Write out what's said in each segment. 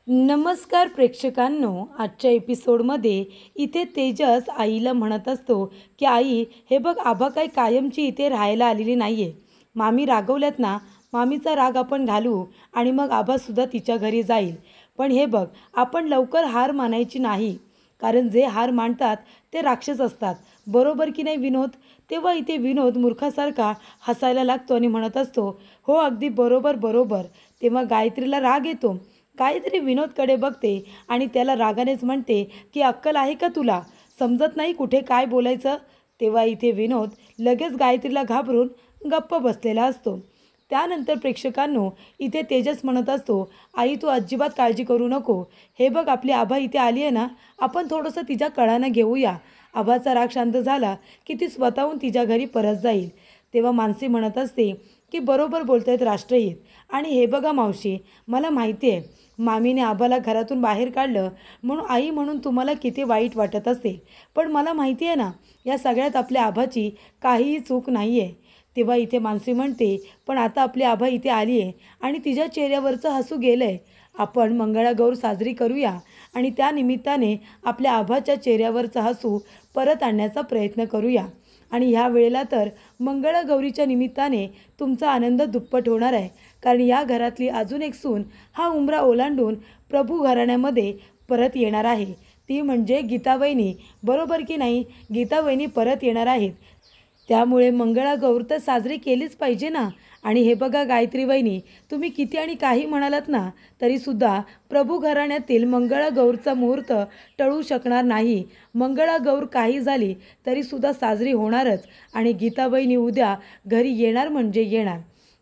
नमस्कार प्रेक्षकांनो, आजच्या एपिसोडमध्ये इथे तेजस आईला म्हणत असतो की आई, हे बघ आभा काही कायमची इथे राहायला आलेली नाही आहे. मामी रागवल्यात ना, मामीचा राग आपण घालू आणि मग आभासुद्धा तिच्या घरी जाईल. पण हे बघ, आपण लवकर हार मानायची नाही, कारण जे हार मानतात ते राक्षस असतात. बरोबर की नाही विनोद? तेव्हा इथे विनोद मूर्खासारखा हसायला लागतो आणि म्हणत असतो, हो अगदी बरोबर बरोबर. तेव्हा गायत्रीला राग येतो. गायत्री विनोदकडे बघते आणि त्याला रागानेच म्हणते की अक्कल आहे का तुला? समजत नाही कुठे काय बोलायचं? तेव्हा इथे विनोद लगेच गायत्रीला घाबरून गप्प बसलेला असतो. त्यानंतर प्रेक्षकांनो, इथे तेजस म्हणत असतो, आई तू अजिबात काळजी करू नको. हे बघ आपली आभा इथे आली आहे ना, आपण थोडंसं तिच्या कळानं घेऊया. आभाचा राग शांत झाला की ती स्वतःहून तिच्या घरी परत जाईल. तेव्हा मानसी म्हणत असते की बरोबर बोलतायत राष्ट्रहित. आणि हे बघा मावशी, मला माहिती आहे मामीने आबाला घरातून बाहेर काढलं म्हणून आई म्हणून तुम्हाला किती वाईट वाटत असेल. पण मला माहिती आहे ना, या सगळ्यात आपल्या आभाची काहीही चूक नाही आहे. तेव्हा इथे मानसी म्हणते, पण आता आपली आभा इथे आली आहे आणि तिच्या चेहऱ्यावरचं हसू गेलं आहे. आपण मंगळागौर साजरी करूया आणि त्या निमित्ताने आपल्या आभाच्या चेहऱ्यावरचं हसू परत आणण्याचा प्रयत्न करूया. आणि ह्या वेळेला तर मंगळागौरीच्या निमित्ताने तुमचा आनंद दुप्पट होणार आहे, कारण या घरातली अजून एक सून हा उंबरा ओलांडून प्रभू घराण्यामध्ये परत येणार आहे. ती म्हणजे गीतावहिनी. बरोबर की नाही? गीतावहिनी परत येणार आहेत. त्यामुळे मंगळागौर तर साजरी केलीच पाहिजे ना. आणि हे बघा गायत्री वहिनी, तुम्ही किती आणि काही म्हणालात ना, तरीसुद्धा प्रभू घराण्यातील मंगळागौरचा मुहूर्त टळू शकणार नाही. मंगळागौर काही झाली तरीसुद्धा साजरी होणारच आणि गीतावहिनी उद्या घरी येणार म्हणजे येणार.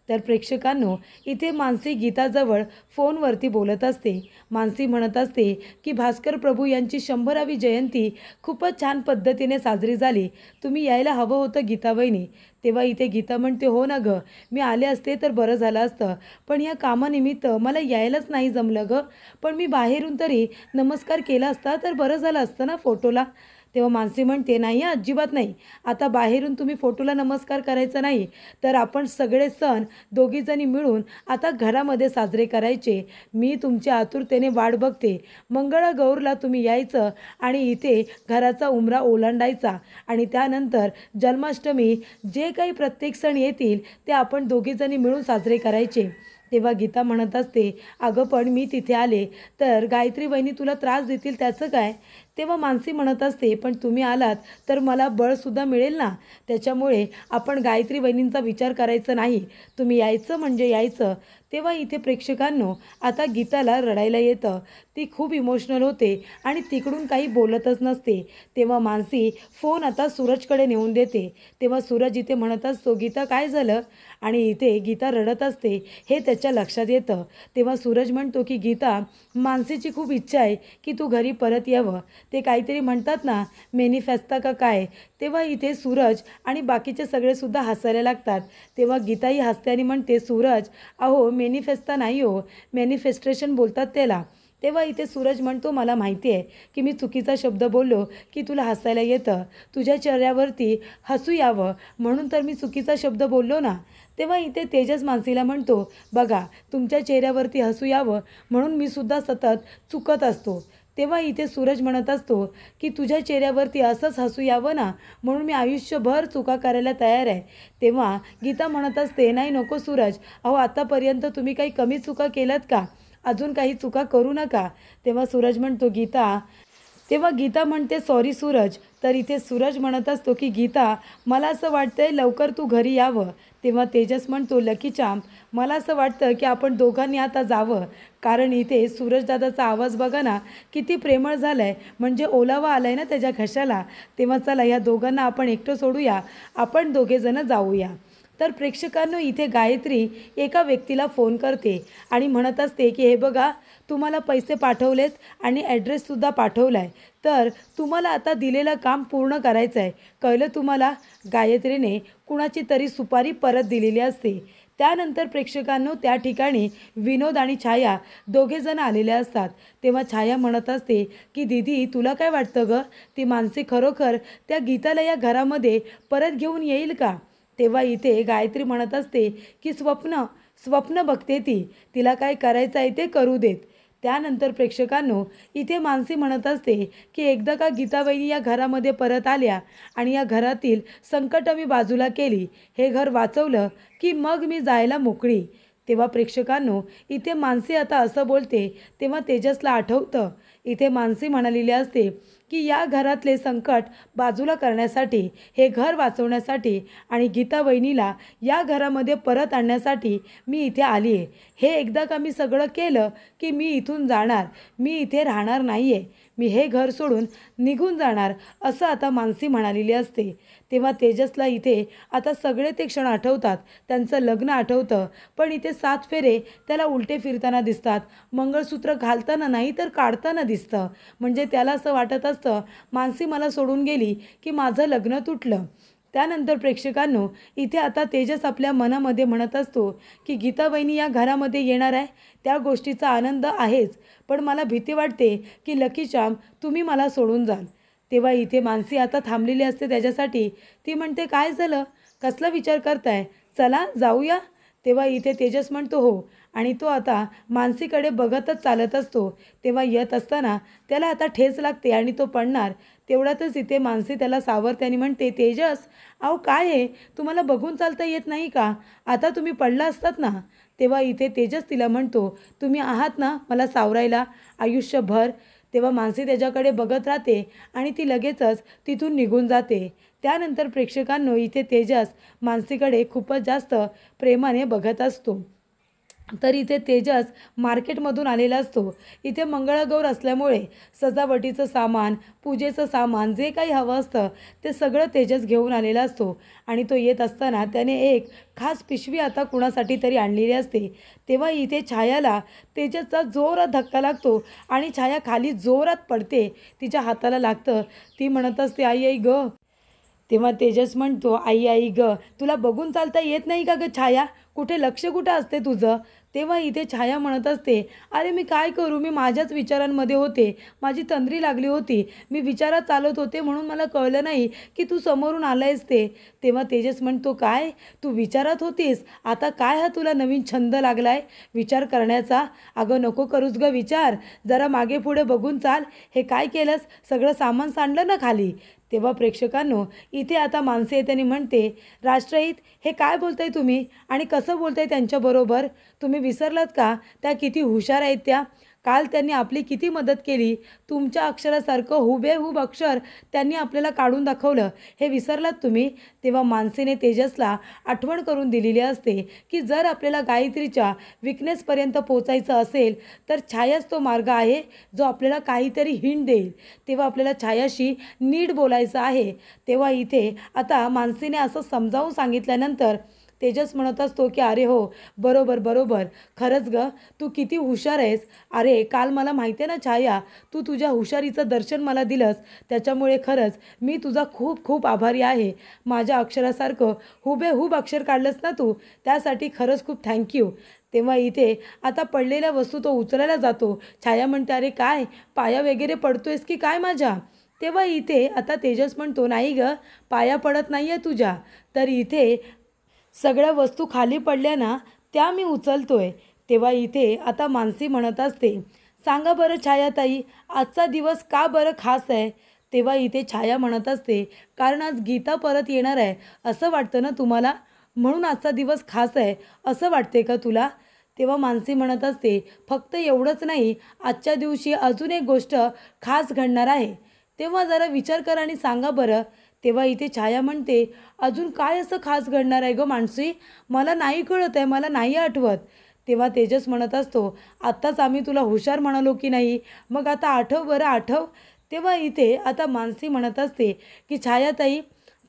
तर प्रेक्षकांनो, इथे मानसी गीताजवळ फोनवरती बोलत असते. मानसी म्हणत असते की भास्कर प्रभू यांची 100वी जयंती खूपच छान पद्धतीने साजरी झाली. तुम्ही यायला हवं होतं गीतावहिनी. तेव्हा इथे गीता म्हणते, हो ना गं, मी आले असते तर बरं झालं असतं, पण ह्या कामानिमित्त मला यायलाच नाही जमलं गं. पण मी बाहेरून तरी नमस्कार केला असता तर बरं झालं असतं ना फोटोला. तेव्हा मानसी म्हणते, नाही अजिबात नाही. आता बाहेरून तुम्ही फोटोला नमस्कार करायचा नाही, तर आपण सगळे सण दोघीजणी मिळून आता घरामध्ये साजरे करायचे. मी तुमच्या आतुरतेने वाट बघते. मंगळागौरला तुम्ही यायचं आणि इथे घराचा उंबरा ओलांडायचा आणि त्यानंतर जन्माष्टमी, जे काही प्रत्येक सण येतील ते आपण दोघीजणी मिळून साजरे करायचे. तेव्हा गीता म्हणत असते, अगं पण मी तिथे आले तर गायत्री वहिनी तुला त्रास देतील त्याचं काय? तेव्हा मानसी म्हणत असते, पण तुम्ही आलात तर मला बळसुद्धा मिळेल ना. त्याच्यामुळे आपण गायत्री वहिनींचा विचार करायचा नाही, तुम्ही यायचं म्हणजे यायचं. तेव्हा इथे प्रेक्षकांनो, आता गीताला रडायला येतं. ती खूप इमोशनल होते आणि तिकडून काही बोलतच नसते. तेव्हा मानसी फोन आता सूरजकडे नेऊन देते. तेव्हा सूरज इथे म्हणत असतो, गीता काय झालं? आणि इथे गीता रडत असते हे त्याच्या लक्षात येतं. तेव्हा सूरज म्हणतो की गीता, मानसीची खूप इच्छा आहे की तू घरी परत यावं. ते काहीतरी म्हणतात ना, मॅनिफेस्टा का काय. तेव्हा इथे सूरज आणि बाकीचे सगळेसुद्धा हसायला लागतात. तेव्हा गीताही हसते आणि म्हणते, सूरज अहो मॅनिफेस्टा नाही हो, मॅनिफेस्टेशन बोलतात त्याला. तेव्हा इथे सूरज म्हणतो, मला माहिती आहे की मी चुकीचा शब्द बोललो की तुला हसायला येतं, तुझ्या चेहऱ्यावरती हसू यावं म्हणून तर मी चुकीचा शब्द बोललो ना. तेव्हा इथे तेजस मानसीला म्हणतो, बघा तुमच्या चेहऱ्यावरती हसू यावं म्हणून मी सुद्धा सतत चुकत असतो. तेव्हा इथे सूरज म्हणत असतो की तुझ्या चेहऱ्यावरती असंच हसू यावं ना म्हणून मी आयुष्यभर चुका करायला तयार आहे. तेव्हा गीता म्हणत असते, नाही नको सूरज, अहो आतापर्यंत तुम्ही काही कमी चुका केल्यात का? अजून काही चुका करू नका. तेव्हा सूरज म्हणतो, गीता. तेव्हा गीता म्हणते, सॉरी सूरज. तर इथे सूरज म्हणत असतो की गीता, मला असं वाटतंय लवकर तू घरी यावं. तेव्हा तेजस म्हणतो, लकी चांप, मला असं वाटतं की आपण दोघांनी आता जावं, कारण इथे सूरजदादाचा आवाज बघा ना किती प्रेमळ झाला आहे, म्हणजे ओलावा आला आहे ना त्याच्या घशाला. तेव्हा चला या दोघांना आपण एकटं सोडूया, आपण दोघेजणं जाऊया. तर प्रेक्षकांनो, इथे गायत्री एका व्यक्तीला फोन करते आणि म्हणत असते की हे बघा, तुम्हाला पैसे पाठवलेत आणि ॲड्रेससुद्धा पाठवला आहे, तर तुम्हाला आता दिलेलं काम पूर्ण करायचं आहे. कळलं तुम्हाला? गायत्रीने कुणाची तरी सुपारी परत दिलेली असते. त्यानंतर प्रेक्षकांनो, त्या ठिकाणी विनोद आणि छाया दोघेजण आलेले असतात. तेव्हा छाया म्हणत असते की दीदी, तुला काय वाटतं गं, ती मानसी खरोखर त्या गीताला या घरामध्ये परत घेऊन येईल का? तेव्हा इथे गायत्री म्हणत असते की स्वप्न स्वप्न बघते ती, तिला काय करायचं आहे ते करू देत. त्यानंतर प्रेक्षकांनो इथे मानसी म्हणत असते की एकदा का गीताबाईनी या घरामध्ये परत आल्या आणि या घरातील संकट मी बाजूला केली, हे घर वाचवलं की मग मी जायला मोकळी. तेव्हा प्रेक्षकांनो इथे मानसी आता असं बोलते तेव्हा तेजसला आठवतं इथे मानसी म्हणालेली असते की या घरातले संकट बाजूला करण्यासाठी, हे घर वाचवण्यासाठी आणि गीता वहिनीला या घरामध्ये परत आणण्यासाठी मी इथे आली आहे. हे एकदा का मी सगळं केलं की मी इथून जाणार, मी इथे राहणार नाही आहे, मी हे घर सोडून निघून जाणार, असं आता मानसी म्हणालेली असते. तेव्हा तेजसला इथे आता सगळे ते क्षण आठवतात, त्यांचं लग्न आठवतं, पण इथे 7 फेरे त्याला उलटे फिरताना दिसतात, मंगळसूत्र घालताना नाही तर काढताना दिसतं. म्हणजे त्याला असं वाटत असतं मानसी मला सोडून गेली की माझं लग्न तुटलं. त्यानंतर प्रेक्षकांनो इथे आता तेजस आपल्या मनामध्ये म्हणत असतो की गीताबाईंनी या घरामध्ये येणार आहे, त्या गोष्टीचा आनंद आहेच, पण मला भीती वाटते की लकी चार्म तुम्ही मला सोडून जाल. तेव्हा इथे मानसी आता थांबलेली असते त्याच्यासाठी. ती म्हणते काय झालं, कसला विचार करताय, चला जाऊया. तेव्हा इथे तेजस म्हणतो हो, आणि तो आता मानसीकडे बघतच चालत असतो. तेव्हा येत असताना त्याला आता ठेच लागते आणि तो पडणार. तेवढ्यातच इथे मानसी त्याला सावरते म्हणते तेजस, अहो काय आहे, तुम्हाला बघून चालता येत नाही का, आता तुम्ही पडला असतात ना. तेव्हा इथे तेजस तिला म्हणतो तुम्ही आहात ना मला सावरायला आयुष्यभर. तेव्हा मानसी त्याच्याकडे बघत राहते आणि ती लगेचच तिथून निघून जाते. त्यानंतर प्रेक्षकांनो इथे तेजस मानसीकडे खूपच जास्त प्रेमाने बघत असतो. तर इथे तेजस मार्केटमधून आलेला असतो. इथे मंगळागौर असल्यामुळे सजावटीचं सामान, पूजेचं सामान जे काही हवं असतं ते सगळं तेजस घेऊन आलेला असतो. आणि तो येत असताना त्याने एक खास पिशवी आता कुणासाठी तरी आणलेली असते. तेव्हा इथे छायाला तेजसचा जोरात धक्का लागतो आणि छाया खाली जोरात पडते, तिच्या हाताला लागतं. ती म्हणत असते आई आई ग. तेव्हा तेजस म्हणतो आई आई ग, तुला बघून चालता येत नाही का ग छाया, कुठे लक्ष कुठं असते तुझं. तेव्हा इथे छाया म्हणत असते अरे मी काय करू, मी माझ्याच विचारांमध्ये होते, माझी तंद्री लागली होती, मी विचारात चालत होते म्हणून मला कळलं नाही की तू समोरून आलायस ते. तेव्हा तेजस म्हणतो काय तू विचारात होतीस, आता काय हा तुला नवीन छंद लागलाय विचार करण्याचा. अगं नको करूस ग विचार, जरा मागे पुढे बघून चाल. हे काय केलंस, सगळं सामान सांडलं ना खाली. तेव्हा प्रेक्षकांनो इथे आता मानसी येते आणि म्हणते राष्ट्रहित हे काय बोलताय तुम्ही आणि कसं बोलताय त्यांच्याबरोबर, तुम्ही विसरलात का त्या किती हुशार आहेत त्या, काल त्यांनी आपली किती मदत केली, तुमच्या अक्षरासारखं हुबेहूब अक्षर त्यांनी आपल्याला काढून दाखवलं, हे विसरलात तुम्ही. तेव्हा मानसीने तेजसला आठवण करून दिलेली असते की जर आपल्याला गायत्रीच्या विकनेसपर्यंत पोचायचं असेल तर छायाच तो मार्ग आहे जो आपल्याला काहीतरी हिंट देईल. तेव्हा आपल्याला छायाशी नीट बोलायचं आहे. तेव्हा इथे आता मानसीने असं समजावून सांगितल्यानंतर तेजस म्हणत असतो की अरे हो बरोबर बरोबर, खरंच ग तू किती हुशार आहेस. अरे काल मला माहिती आहे ना छाया, तू तुझ्या हुशारीचं दर्शन मला दिलंस, त्याच्यामुळे खरंच मी तुझा खूप खूप आभारी आहे. माझ्या अक्षरासारखं हुबेहूब अक्षर काढलंस ना तू, त्यासाठी खरंच खूप थँक्यू. तेव्हा इथे आता पडलेल्या वस्तू तो उचलायला जातो. छाया म्हणते अरे काय पाया वगैरे पडतोयस की काय माझ्या. तेव्हा इथे आता तेजस म्हणतो नाही ग पाया पडत नाही आहे तुझ्या, तर इथे सगळ्या वस्तू खाली पडल्या ना त्या मी उचलतोय. तेव्हा इथे आता मानसी म्हणत असते सांगा बरं छायाताई आजचा दिवस का बरं खास आहे. तेव्हा इथे छाया म्हणत असते कारण आज गीता परत येणार आहे असं वाटतं ना तुम्हाला, म्हणून आजचा दिवस खास आहे असं वाटते का तुला. तेव्हा मानसी म्हणत असते फक्त एवढंच नाही, आजच्या दिवशी अजून एक गोष्ट खास घडणार आहे. तेव्हा जरा विचार करा आणि सांगा बरं. तेव्हा इथे छाया म्हणते अजून काय असं खास घडणार आहे गं मानसी, मला नाही कळत आहे, मला नाही आठवत. तेव्हा तेजस म्हणत असतो आत्ताच आम्ही तुला हुशार म्हणालो की नाही, मग आता आठव बरं आठव. तेव्हा इथे आता मानसी म्हणत असते की छायाताई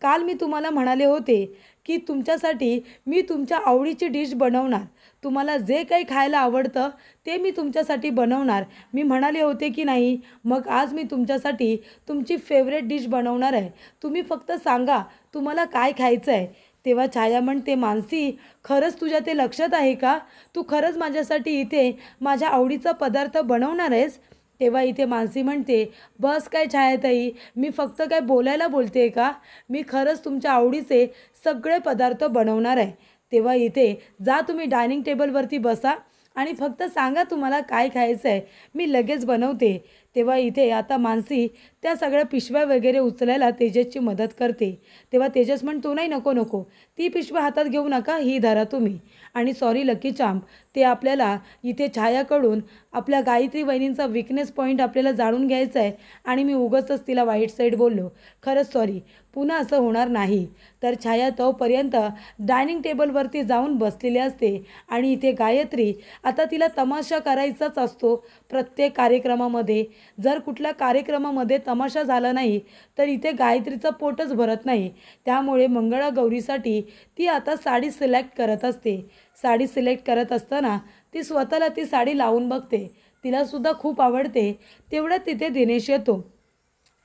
काल मी तुम्हाला म्हणाले होते की तुमच्यासाठी मी तुमच्या आवडीची डिश बनवणार, तुम्हाला जे काही खायला आवडतं ते मी तुमच्यासाठी बनवणार, मी म्हणाले होते की नाही. मग आज मी तुमच्यासाठी तुमची फेवरेट डिश बनवणार आहे, तुम्ही फक्त सांगा तुम्हाला काय खायचं आहे. तेव्हा छाया म्हणते मानसी खरंच तुझ्या ते लक्षात आहे का, तू खरंच माझ्यासाठी इथे माझ्या आवडीचा पदार्थ बनवणार आहेस. तेव्हा इथे मानसी म्हणते बस काय छायाताई, मी फक्त काय बोलायला बोलते का, मी खरंच तुमच्या आवडीचे सगळे पदार्थ बनवणार आहे. तेव्हा इथे जा तुम्ही डायनिंग टेबलवरती बसा आणि फक्त सांगा तुम्हाला काय खायचं आहे, मी लगेच बनवते. तेव्हा इथे आता मानसी त्या सगळ्या पिशव्या वगैरे उचलायला तेजसची मदत करते. तेव्हा तेजस म्हणतो, नाही नको नको, ती पिशव्या हातात घेऊ नका, ही धरा तुम्ही. आणि सॉरी लकी चांप, ते आपल्याला इथे छायाकडून आपल्या गायत्री वहिनींचा विकनेस पॉईंट आपल्याला जाणून घ्यायचा आहे आणि मी उगाचच तिला वाईट साईड बोललो, खरंच सॉरी, पुन्हा असं होणार नाही. तर छाया तोपर्यंत डायनिंग टेबलवरती जाऊन बसलेली असते आणि इथे गायत्री आता तिला तमाशा करायचाच असतो प्रत्येक कार्यक्रमामध्ये. जर कुठल्या कार्यक्रमामध्ये तमाशा झाला नाही तर इथे गायत्रीचं पोटच भरत नाही. त्यामुळे मंगळागौरीसाठी ती आता साडी सिलेक्ट करत असते. साडी सिलेक्ट करत असताना ती स्वतःला ती साडी लावून बघते, तिलासुद्धा खूप आवडते. तेवढ्यात तिथे दिनेश येतो.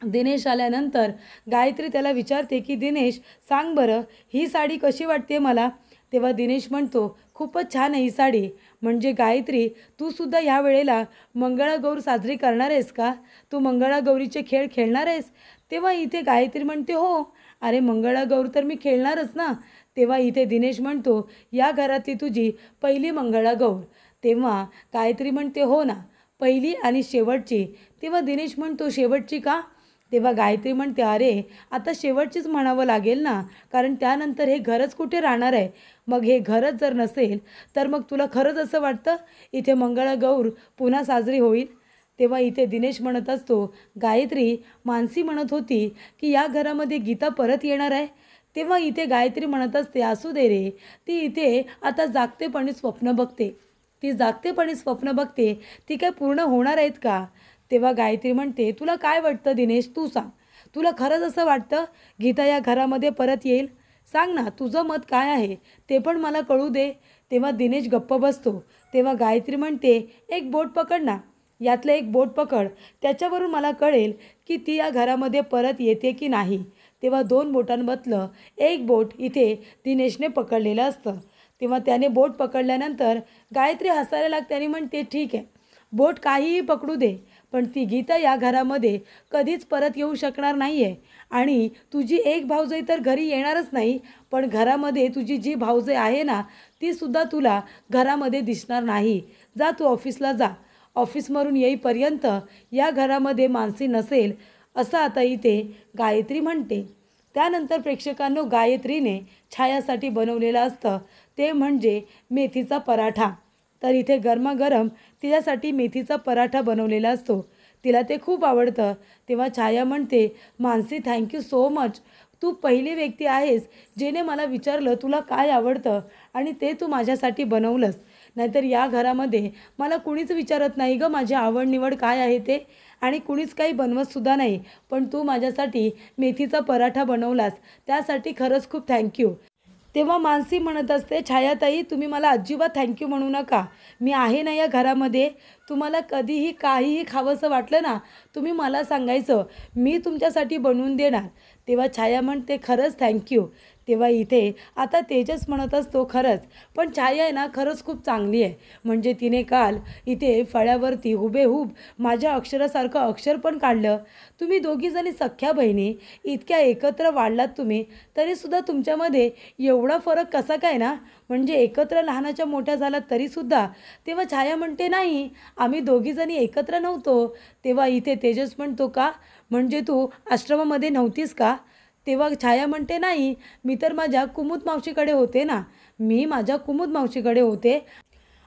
दिनेश आल्यानंतर गायत्री त्याला विचारते की दिनेश सांग बरं, ही साडी कशी वाटते मला. तेव्हा दिनेश म्हणतो, खूपच छान आहे ही साडी. म्हणजे गायत्री, तू सुद्धा ह्या वेळेला मंगळागौर साजरी करणार आहेस का? तू मंगळागौरीचे खेळ खेळणार आहेस? तेव्हा इथे गायत्री म्हणते, हो, अरे मंगळागौर तर मी खेळणारच ना. तेव्हा इथे दिनेश म्हणतो, या घरातली तुझी पहिली मंगळागौर. तेव्हा गायत्री म्हणते, हो ना, पहिली आणि शेवटची. तेव्हा दिनेश म्हणतो, शेवटची का? तेव्हा गायत्री म्हणते, अरे आता शेवटचीच म्हणावं लागेल ना, कारण त्यानंतर हे घरच कुठे राहणार आहे. मग हे घरच जर नसेल तर मग तुला खरंच असं वाटतं इथे मंगळागौर पुन्हा साजरी होईल? तेव्हा इथे दिनेश म्हणत असतो, गायत्री, मानसी म्हणत होती की या घरामध्ये गीता परत येणार आहे. तेव्हा इथे गायत्री म्हणत असते, असू दे रे, ती इथे आता जागतेपणी स्वप्न बघते. ती जागतेपणी स्वप्न बघते, ती काय पूर्ण होणार आहेत का? तेव्हा गायत्री म्हणते, तुला काय वाटतं दिनेश, तू सांग, तुला खरंच असं वाटतं गीता या घरामध्ये परत येईल? सांग ना, तुझं मत काय आहे ते पण मला कळू दे. तेव्हा दिनेश गप्प बसतो. तेव्हा गायत्री म्हणते, एक बोट पकड ना, यातलं एक बोट पकड, त्याच्यावरून मला कळेल की ती या घरामध्ये परत येते की नाही. तेव्हा 2 बोटांमधलं एक बोट इथे दिनेशने पकडलेलं असतं. तेव्हा त्याने बोट पकडल्यानंतर गायत्री हसायला लागते आणि म्हणते, ठीक आहे, बोट काहीही पकडू दे, पण ती गीता या घरामध्ये कधीच परत येऊ शकणार नाही आहे. आणि तुझी एक भाऊजाई तर घरी येणारच नाही, पण घरामध्ये तुझी जी भाऊजाई आहे ना, तीसुद्धा तुला घरामध्ये दिसणार नाही. जा तू ऑफिसला जा. ऑफिसवरून येईपर्यंत या घरामध्ये मानसी नसेल, असं आता इथे गायत्री म्हणते. त्यानंतर प्रेक्षकांनो, गायत्रीने छायासाठी बनवलेलं असतं ते म्हणजे मेथीचा पराठा. तर इथे गरमागरम तिच्यासाठी मेथीचा पराठा बनवलेला असतो. तिला ते खूप आवडतं. तेव्हा छाया म्हणते, मानसी थँक्यू सो मच, तू पहिली व्यक्ती आहेस जिने मला विचारलं तुला काय आवडतं आणि ते तू माझ्यासाठी बनवलंस. नाहीतर या घरामध्ये मला कुणीच विचारत नाही गं माझी आवड निवड काय आहे ते, आणि कुणीच काही बनवतसुद्धा नाही. पण तू माझ्यासाठी मेथीचा पराठा बनवलास, त्यासाठी खरंच खूप थँक्यू. तेव्हा मानसी म्हणत असते, छायाताई तुम्ही मला अजिबात थँक्यू म्हणू नका, मी आहे ना या घरामध्ये. तुम्हाला कधीही काहीही खावंसं वाटलं ना, तुम्ही मला सांगायचं, मी तुमच्यासाठी बनवून देणार. तेव्हा छाया म्हणते, खरंच थँक्यू. तेव्हा इथे आता तेजस म्हणत असतो, खरंच पण छाया आहे ना, खरंच खूप चांगली आहे. म्हणजे तिने काल इथे फळ्यावरती हुबेहूब माझ्या अक्षरासारखं अक्षर पण काढलं. तुम्ही दोघीजणी सख्या बहिणी इतक्या एकत्र वाढलात तुम्ही, तरीसुद्धा तुमच्यामध्ये एवढा फरक कसा काय ना, म्हणजे एकत्र लहानाच्या मोठ्या झालात तरीसुद्धा. तेव्हा छाया म्हणते, नाही, आम्ही दोघीजणी एकत्र नव्हतो. तेव्हा इथे तेजस म्हणतो, का म्हणजे तू आश्रमामध्ये नव्हतीस का? तेव्हा छाया म्हणते, नाही, मी तर माझ्या कुमुद मावशीकडे होते ना, मी माझ्या कुमुद मावशीकडे होते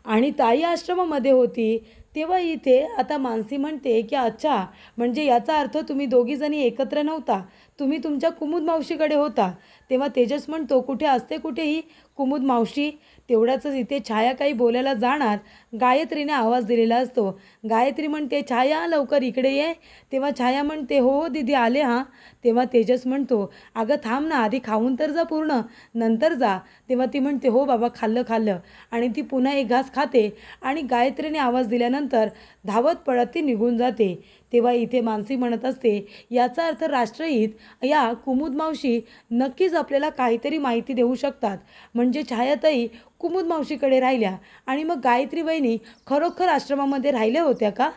आणि ताई आश्रमामध्ये होती. तेव्हा इथे आता मानसी म्हणते की अच्छा, म्हणजे याचा अर्थ तुम्ही दोघीजणी एकत्र नव्हता, तुम्ही तुमच्या कुमुद मावशीकडे होता. तेव्हा तेजस म्हणतो, कुठे असते कुठेही कुमुद मावशी. तेवढ्याचंच इथे छाया काही बोलायला जाणार, गायत्रीने आवाज दिलेला असतो. गायत्री म्हणते, छाया लवकर इकडे ये. तेव्हा छाया म्हणते, हो हो दीदी आले हां. तेव्हा तेजस म्हणतो, अगं थांब ना, आधी खाऊन तर जा पूर्ण, नंतर जा. तेव्हा ती म्हणते, हो बाबा खाल्लं खाल्लं, आणि ती पुन्हा एक घास खाते आणि गायत्रीने आवाज दिल्यानंतर धावत पळत ती निघून जाते. तेव्हा इथे मानसी म्हणत असते, याचा अर्थ राष्ट्रहित या कुमुद मावशी नक्कीच आपल्याला काहीतरी माहिती देऊ शकतात. म्हणजे छायाताई कुमुद मावशीकडे राहिल्या आणि मग गायत्री वहिनी खरोखर आश्रमामध्ये राहिल्या होत्या का?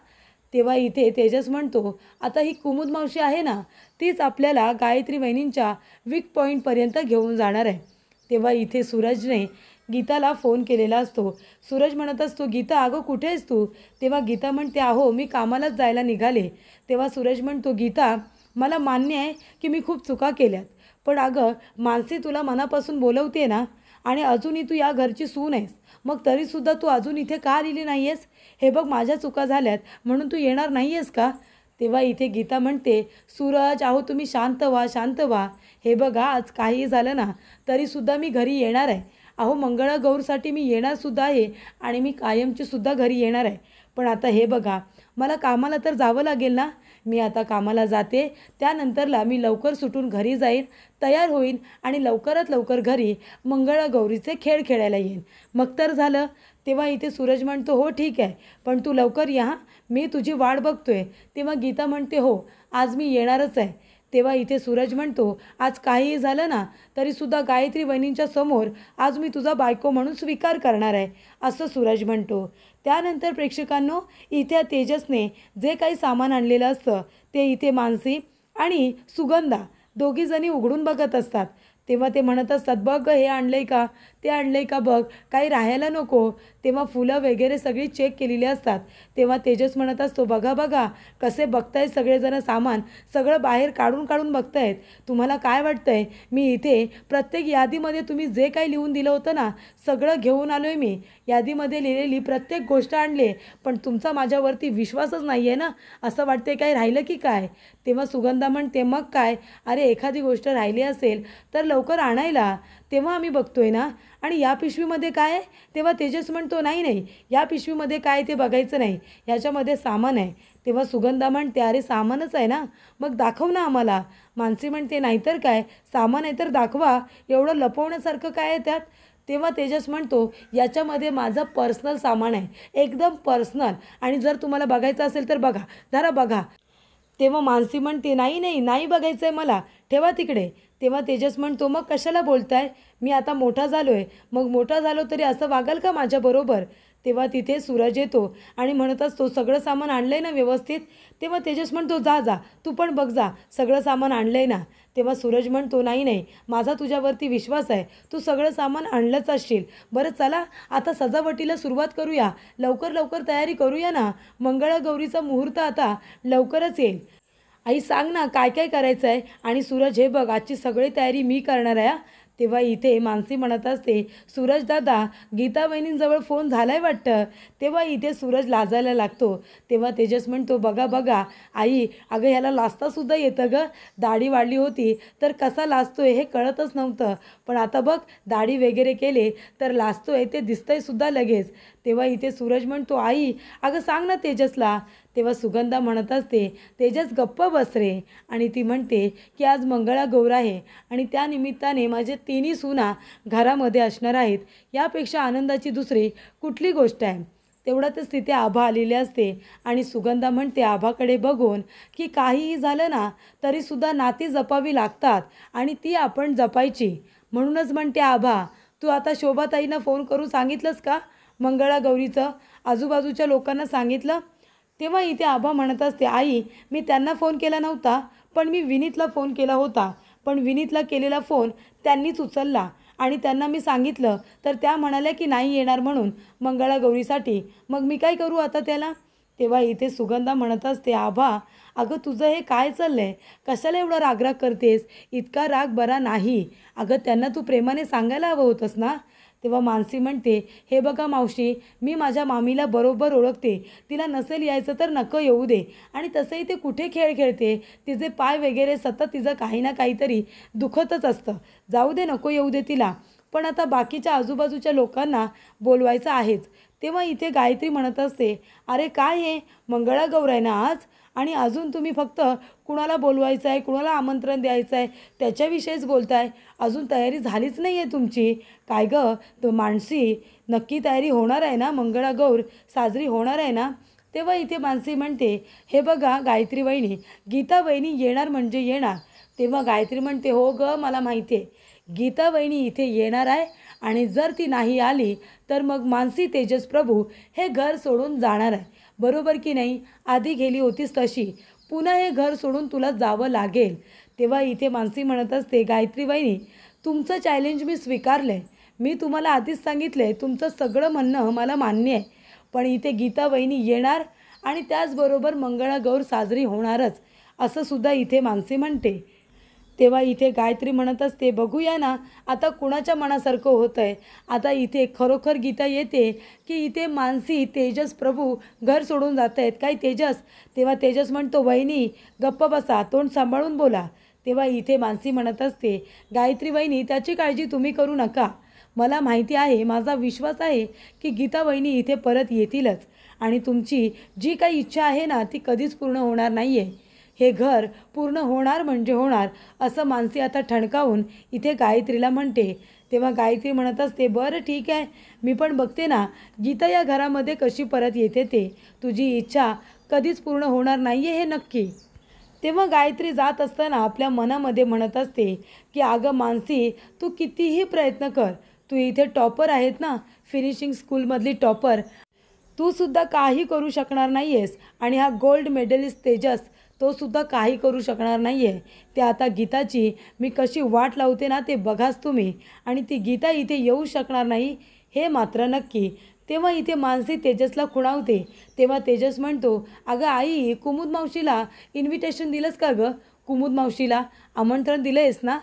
तेव्हा इथे तेजस म्हणतो, आता ही कुमुद मावशी आहे ना, तीच आपल्याला गायत्री वहिनींच्या वीक पॉईंटपर्यंत घेऊन जाणार आहे. तेव्हा इथे सूरजने गीताला फोन केलेला असतो. सूरज म्हणत असतो, गीता अगं कुठे आहेस तू? तेव्हा गीता म्हणते, अहो मी कामालाच जायला निघाले. तेव्हा सूरज म्हणतो, गीता मला मान्य आहे की मी खूप चुका केल्यात, पण अगं मानसी तुला मनापासून बोलवते ना, आणि अजूनही तू या घरची सून आहेस, मग तरीसुद्धा तू अजून इथे का आलेली नाही आहेस? हे बघ माझ्या चुका झाल्यात म्हणून तू येणार नाही आहेस का? तेव्हा इथे गीता म्हणते, सूरज अहो तुम्ही शांत व्हा, शांत व्हा. हे बघा आज काहीही झालं ना तरीसुद्धा मी घरी येणार आहे. अहो मंगळागौरसाठी मी येणारसुद्धा आहे आणि मी कायमचीसुद्धा घरी येणार आहे. पण आता हे बघा मला कामाला तर जावं लागेल ना. मी आता कामाला जाते, त्यानंतरला मी लवकर सुटून घरी जाईन, तयार होईन आणि लवकरात लवकर घरी मंगळागौरीचे खेळ खेळायला येईन. मग तर झालं. तेव्हा इथे सूरज म्हणतो, हो ठीक आहे, पण तू लवकर या हां, मी तुझी वाट बघतोय. तेव्हा गीता म्हणते, हो आज मी येणारच आहे. तेव्हा इथे सूरज म्हणतो, आज काहीही झालं ना तरीसुद्धा गायत्री वहिनींच्या समोर आज मी तुझा बायको म्हणून स्वीकार करणार आहे, असं सूरज म्हणतो. त्यानंतर प्रेक्षकांनो इथे तेजसने जे काही सामान आणलेलं असतं ते इथे मानसी आणि सुगंधा दोघीजणी उघडून बघत असतात. तेव्हा ते म्हणत असतात, बघ हे आणलं आहे का, ते आणलं आहे का बघ, काही राहायला नको. तेव्हा फुलं वगैरे सगळी चेक केलेली असतात. तेव्हा तेजस म्हणत असतो, बघा बघा कसे बघतायत सगळेजण सामान, सगळं बाहेर काढून काढून बघतायत. तुम्हाला काय वाटतं आहे, मी इथे प्रत्येक यादीमध्ये तुम्ही जे काही लिहून दिलं होतं ना सगळं घेऊन आलो आहे. मी यादीमध्ये लिहिलेली प्रत्येक गोष्ट आणली, पण तुमचा माझ्यावरती विश्वासच नाही आहे ना, असं वाटते काय राहिलं की काय? तेव्हा सुगंधा म्हणते, मग काय, अरे एखादी गोष्ट राहिली असेल तर लवकर आणायला, तेव्हा आम्ही बघतोय ना. आणि या पिशवीमध्ये काय आहे? तेव्हा तेजस म्हणतो, नाही नाही या पिशवीमध्ये काय ते बघायचं नाही, ह्याच्यामध्ये सामान आहे. तेव्हा सुगंधा म्हणते, अरे सामानच आहे ना, मग दाखव ना आम्हाला. मानसी म्हणते, नाहीतर काय, सामान आहे तर दाखवा, एवढं लपवण्यासारखं काय आहे त्यात? तेव्हा तेजस म्हणतो, याच्यामध्ये माझं पर्सनल सामान आहे, एकदम पर्सनल, आणि जर तुम्हाला बघायचं असेल तर बघा, जरा बघा. तेव्हा मानसी म्हणते, नाही नाही नाही बघायचं आहे मला, ठेवा तिकडे. तेव्हा तेजस म्हणतो, मग कशाला बोलताय, मी आता मोठा झालो आहे, मग मोठा झालो तरी असं वागाल का माझ्याबरोबर? तेव्हा तिथे सूरज येतो आणि म्हणत असतो, सगळं सामान आणलं आहे ना व्यवस्थित? तेव्हा तेजस म्हणतो, जा जा तू पण बघ जा, सगळं सामान आणलं आहे ना? तेव्हा सूरज म्हणतो, नाही नाही माझा तुझ्यावरती विश्वास आहे, तू सगळं सामान आणलंच असशील. बरं चला आता सजावटीला सुरुवात करूया, लवकर लवकर तयारी करूया ना, मंगळागौरीचा मुहूर्त आता लवकरच येईल. आई सांग ना काय काय करायचं आहे? आणि सूरज, हे बघ आजची सगळी तयारी मी करणार आहे हां. तेव्हा इथे मानसी म्हणत असते, सूरज दादा गीता वहिनींजवळ फोन झालाय वाटतं. तेव्हा इथे सूरज लाजायला लागतो. तेव्हा तेजस म्हणतो, बघा बघा आई, अगं ह्याला लाजतासुद्धा येतं गं, दाढी वाढली होती तर कसा लाजतोय हे कळतच नव्हतं, पण आता बघ दाढी वगैरे केले तर लाजतोय ते दिसतंय सुद्धा लगेच. तेव्हा इथे सूरज म्हणतो, आई अगं सांग ना तेजसला. तेव्हा सुगंधा म्हणत असते, तेजस गप्प बस रे. आणि ती म्हणते की आज मंगळागौर आहे आणि त्या निमित्ताने माझे तिन्ही सुना घरामध्ये असणार आहेत, यापेक्षा आनंदाची दुसरी कुठली गोष्ट आहे? तेवढ्यातच तिथे आभा आलेले असते आणि सुगंधा म्हणते आभाकडे बघून की काहीही झालं ना तरीसुद्धा नाती जपावी लागतात आणि ती आपण जपायची. म्हणूनच म्हणते आभा, तू आता शोभाताईंना फोन करून सांगितलंस का मंगळागौरीचं? आजूबाजूच्या लोकांना सांगितलं? तेव्हा इथे आभा म्हणत असते, आई मी त्यांना फोन केला नव्हता, पण मी विनीतला फोन केला होता, पण विनीतला केलेला फोन त्यांनीच उचलला आणि त्यांना मी सांगितलं तर त्या म्हणाल्या की नाही येणार म्हणून मंगळागौरीसाठी, मग मी काय करू आता त्याला? तेव्हा इथे सुगंधा म्हणत असते, आभा अगं तुझं हे काय चाललं आहे, कशाला एवढा रागराग करतेस, इतका राग बरा नाही. अगं त्यांना तू प्रेमाने सांगायला हवं होतंस ना. तेव्हा मानसी म्हणते, हे बघा मावशी, मी माझ्या मामीला बरोबर ओळखते, तिला नसेल यायचं तर नको येऊ दे, आणि तसंही ते कुठे खेळ खेळते, तिचे पाय वगैरे सतत तिचं काही ना काहीतरी दुखतच असतं, जाऊ दे नको येऊ दे तिला, पण आता बाकीच्या आजूबाजूच्या लोकांना बोलवायचं आहेच. तेव्हा इथे गायत्री म्हणत असते, अरे काय हे मंगळागौर आहे ना आज, आणि अजून तुम्ही फक्त कुणाला बोलवायचं आहे, कुणाला आमंत्रण द्यायचं आहे त्याच्याविषयीच बोलताय, अजून तयारी झालीच नाही आहे तुमची. काय गं तो मानसी, नक्की तयारी होणार आहे ना, मंगळागौर साजरी होणार आहे ना? तेव्हा इथे मानसी म्हणते, हे बघा गायत्री वहिनी, गीता वहिनी येणार म्हणजे येणार. तेव्हा गायत्री म्हणते, हो गं मला माहिती आहे, गीता वहिनी इथे येणार आहे, आणि जर ती नाही आली तर मग मानसी तेजस प्रभू हे घर सोडून जाणार आहे, बरोबर की नाही? आधी गेली होतीस तशी पुन्हा हे घर सोडून तुला जावं लागेल. तेव्हा इथे मानसी म्हणत असते, गायत्री वहिनी तुमचं चॅलेंज मी स्वीकारलं आहे, मी तुम्हाला आधीच सांगितलं आहे, तुमचं सगळं म्हणणं मला मान्य आहे, पण इथे गीता वहिनी येणार आणि त्याचबरोबर मंगळागौर साजरी होणारच असं सुद्धा इथे मानसी म्हणते. तेव्हा इथे गायत्री म्हणत असते, बघूया ना आता कुणाच्या मनासारखं होतं आहे. आता इथे खरोखर गीता येते की इथे मानसी तेजस प्रभू घर सोडून जात आहेत काय तेजस? तेव्हा तेजस म्हणतो, वहिनी गप्प बसा, तोंड सांभाळून बोला. तेव्हा इथे मानसी म्हणत असते, गायत्री वहिनी त्याची काळजी तुम्ही करू नका. मला माहिती आहे, माझा विश्वास आहे की गीता वहिनी इथे परत येतीलच आणि तुमची जी काही इच्छा आहे ना ती कधीच पूर्ण होणार नाही आहे. हे घर पूर्ण होणार म्हणजे होणार असं मानसी आता ठणकावून इथे गायत्रीला म्हणते. तेव्हा गायत्री म्हणत असते, बरं ठीक आहे, मी पण बघते ना गीता या घरामध्ये कशी परत येते ते. तुझी इच्छा कधीच पूर्ण होणार नाही आहे हे नक्की. तेव्हा गायत्री जात असताना आपल्या मनामध्ये म्हणत असते की अगं मानसी, तू कितीही प्रयत्न कर, तू इथे टॉपर आहेत ना, फिनिशिंग स्कूलमधली टॉपर, तू सुद्धा काही करू शकणार नाही आहेस. आणि हा गोल्ड मेडलिस्ट तेजस, तो सुद्धा काही करू शकणार नाही आहे. ते आता गीताची मी कशी वाट लावते ना ते बघाच तुम्ही. आणि ती गीता इथे येऊ शकणार नाही हे मात्र नक्की. तेव्हा इथे मानसी तेजसला खुणावते. तेव्हा तेजस म्हणतो, अगं आई, कुमुद मावशीला इन्व्हिटेशन दिलंस का गं? कुमुद मावशीला आमंत्रण दिलं आहेस ना?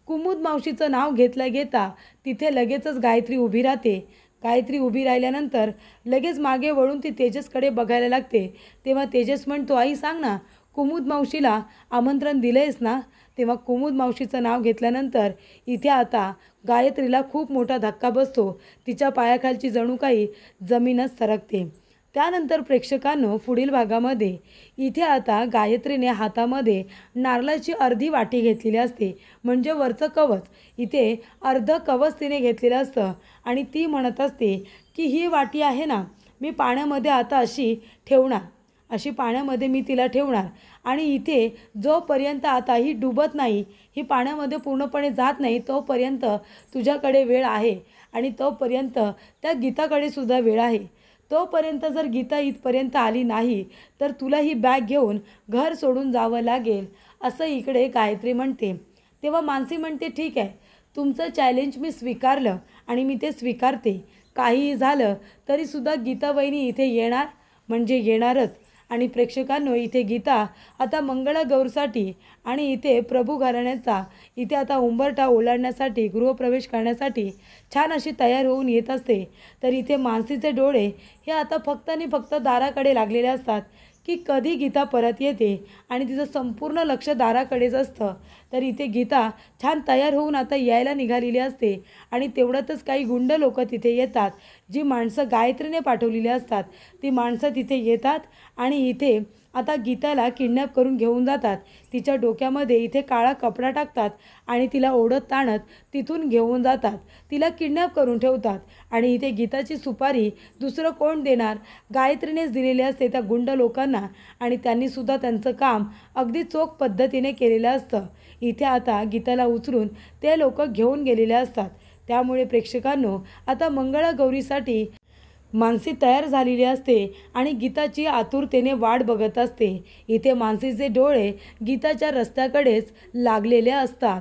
कुमुद मावशीचं नाव घेतलं घेता तिथे लगेचच गायत्री उभी राहते. गायत्री उभी राहिल्यानंतर लगेच मागे वळून ती तेजसकडे बघायला लागते. तेव्हा तेजस म्हणतो, आई सांग ना, कुमुद मावशीला आमंत्रण दिलं आहेस ना? तेव्हा कुमुद मावशीचं नाव घेतल्यानंतर इथे आता गायत्रीला खूप मोठा धक्का बसतो. तिच्या पायाखालची जणू काही जमीनच सरकते. त्यानंतर प्रेक्षकांनो, पुढील भागामध्ये इथे आता गायत्रीने हातामध्ये नारळाची अर्धी वाटी घेतलेली असते, म्हणजे वरचं कवच. इथे अर्ध कवच तिने घेतलेलं असतं आणि ती म्हणत असते की ही वाटी आहे ना, मी पाण्यामध्ये आता अशी ठेवणार, अशी पाण्यामध्ये मी तिला ठेवणार आणि इथे जोपर्यंत आता ही डुबत नाही, ही पाण्यामध्ये पूर्णपणे जात नाही, तोपर्यंत तुझ्याकडे वेळ आहे आणि तोपर्यंत त्या गीताकडे सुद्धा वेळ आहे. तोपर्यंत जर गीता इथपर्यंत आली नाही तर तुला ही बॅग घेऊन घर सोडून जावं लागेल असं इकडे गायत्री म्हणते. तेव्हा मानसी म्हणते, ठीक आहे, तुमचं चॅलेंज मी स्वीकारलं आणि मी ते स्वीकारते. काहीही झालं तरीसुद्धा गीता वहिनी इथे येणार म्हणजे येणारच. आणि प्रेक्षकांनो, इथे गीता आता मंगळागौरसाठी आणि इथे प्रभू घराण्याचा इथे आता उंबरठा ओलांडण्यासाठी, गृहप्रवेश करण्यासाठी छान अशी तयार होऊन येत असते. तर इथे मानसीचे डोळे हे आता फक्त आणि फक्त दाराकडे लागलेले असतात की कधी गीता परत येते आणि तिचं संपूर्ण लक्ष दाराकडेच असतं. तर इथे गीता छान तयार होऊन आता यायला निघालेली असते आणि तेवढ्यातच काही गुंड लोक तिथे येतात. जी माणसं गायत्रीने पाठवलेली असतात ती माणसं तिथे येतात आणि इथे आता गीताला किडनॅप करून घेऊन जातात. तिच्या डोक्यामध्ये इथे काळा कपडा टाकतात आणि तिला ओढत ताणत तिथून घेऊन जातात. तिला किडनॅप करून ठेवतात आणि इथे गीताची सुपारी दुसरं कोण देणार? गायत्रीनेच दिलेली असते त्या गुंड लोकांना आणि त्यांनीसुद्धा त्यांचं काम अगदी चोख पद्धतीने केलेलं असतं. इथे आता गीताला उचलून ते लोक घेऊन गेलेले असतात. त्यामुळे प्रेक्षकांनो, आता मंगळागौरीसाठी मानसी तयार झालेली असते आणि गीताची आतुरतेने वाट बघत असते. इथे मानसीचे डोळे गीताच्या रस्त्याकडेच लागलेले असतात.